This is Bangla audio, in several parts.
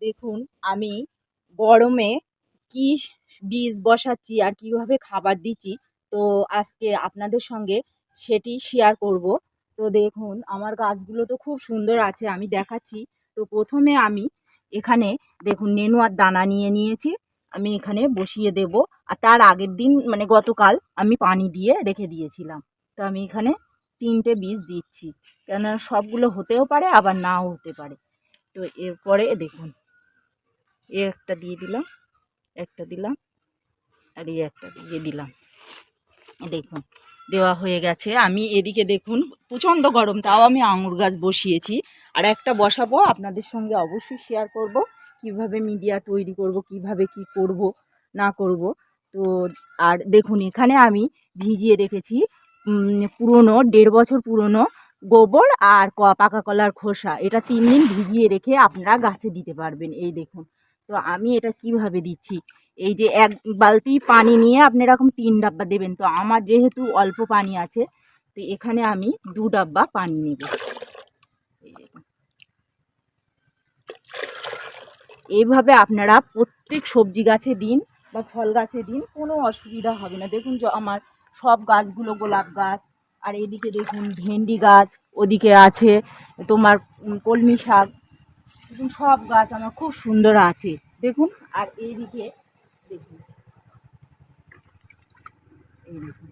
দেখুন আমি গরমে কি বীজ বসাচ্ছি আর কিভাবে খাবার দিচ্ছি, তো আজকে আপনাদের সঙ্গে সেটি শেয়ার করব। তো দেখুন আমার গাছগুলো তো খুব সুন্দর আছে, আমি দেখাচ্ছি। তো প্রথমে আমি এখানে দেখুন নেনুয়ার দানা নিয়ে নিয়েছি, আমি এখানে বসিয়ে দেব। আর তার আগের দিন মানে গতকাল আমি পানি দিয়ে রেখে দিয়েছিলাম। তো আমি এখানে 3টে বীজ দিচ্ছি, কেননা সবগুলো হতেও পারে আবার নাও হতে পারে। তো এরপরে দেখুন একটা দিয়ে দিলাম, একটা দিলাম, আর একটা দিয়ে দিলাম। দেখুন দেওয়া হয়ে গেছে। আমি এদিকে দেখুন প্রচণ্ড গরম, তাও আমি আঙুর গাছ বসিয়েছি। আর একটা বসাবো, আপনাদের সঙ্গে অবশ্যই শেয়ার করব কিভাবে মিডিয়া তৈরি করব, কিভাবে কি করব না করব। তো আর দেখুন এখানে আমি ভিজিয়ে রেখেছি পুরনো 1.5 বছর পুরনো গোবর আর পাকা কলার খোসা। এটা 3 দিন ভিজিয়ে রেখে আপনারা গাছে দিতে পারবেন। এই দেখুন, তো আমি এটা কিভাবে দিচ্ছি, এই যে 1 বালতি পানি নিয়ে আপনি এরকম 3 ডাব্বা দেবেন। তো আমার যেহেতু অল্প পানি আছে, তো এখানে আমি 2 ডাব্বা পানি নেব। এইভাবে আপনারা প্রত্যেক সবজি গাছে দিন বা ফল গাছে দিন, কোনো অসুবিধা হবে না। দেখুন আমার সব গাছগুলো গোলাপ গাছ, আর এদিকে দেখুন ভেন্ডি গাছ, ওদিকে আছে তোমার কলমি শাক, দেখুন সব গাছ আমার খুব সুন্দর আছে দেখুন। আর এইদিকে দেখুন, এই দেখুন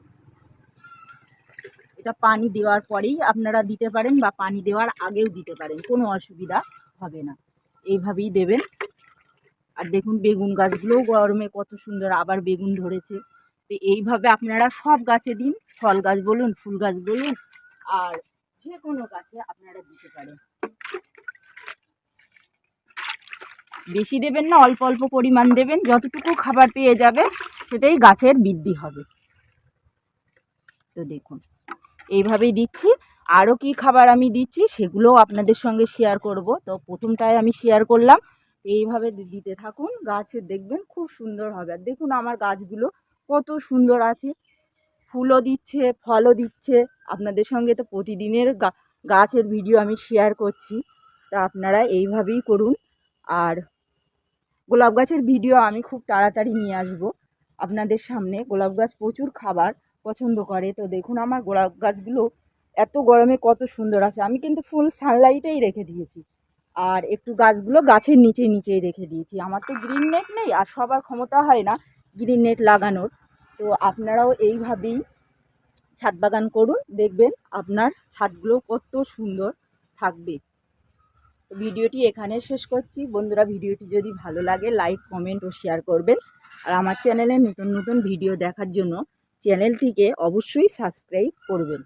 এটা পানি দেওয়ার পরেই আপনারা দিতে পারেন বা পানি দেওয়ার আগেও দিতে পারেন, কোনো অসুবিধা হবে না। এইভাবেই দেবেন। আর দেখুন বেগুন গাছগুলোও গরমে কত সুন্দর আবার বেগুন ধরেছে। তো এইভাবে আপনারা সব গাছে দিন, ফল গাছ বলুন, ফুল গাছ বলুন, আর যে কোনো গাছে আপনারা দিতে পারেন। বেশি দেবেন না, অল্প অল্প পরিমাণ দেবেন, যতটুকু খাবার পেয়ে যাবে সেটাই গাছের বৃদ্ধি হবে। তো দেখুন এইভাবেই দিচ্ছি। আরও কি খাবার আমি দিচ্ছি সেগুলোও আপনাদের সঙ্গে শেয়ার করব। তো প্রথমটায় আমি শেয়ার করলাম, এইভাবে দিতে থাকুন, গাছের দেখবেন খুব সুন্দর হবে। আর দেখুন আমার গাছগুলো কত সুন্দর আছে, ফুলও দিচ্ছে, ফলও দিচ্ছে। আপনাদের সঙ্গে তো প্রতিদিনের গাছের ভিডিও আমি শেয়ার করছি, তা আপনারা এইভাবেই করুন। আর গোলাপ গাছের ভিডিও আমি খুব তাড়াতাড়ি নিয়ে আসব আপনাদের সামনে। গোলাপ গাছ প্রচুর খাবার পছন্দ করে। তো দেখুন আমার গোলাপ গাছগুলো এত গরমে কত সুন্দর আছে। আমি কিন্তু ফুল সানলাইটেই রেখে দিয়েছি, আর একটু গাছগুলো গাছের নিচেই রেখে দিয়েছি। আমার তো গ্রিন নেট নেই, আর সবার ক্ষমতা হয় না গ্রিন নেট লাগানোর। তো আপনারাও এইভাবেই ছাদ বাগান করুন, দেখবেন আপনার ছাদগুলো কত সুন্দর থাকবে। ভিডিওটি এখানে শেষ করছি বন্ধুরা। ভিডিওটি যদি ভালো লাগে লাইক, কমেন্ট ও শেয়ার করবেন। আর আমার চ্যানেলে নতুন নতুন ভিডিও দেখার জন্য চ্যানেলটিকে অবশ্যই সাবস্ক্রাইব করবেন।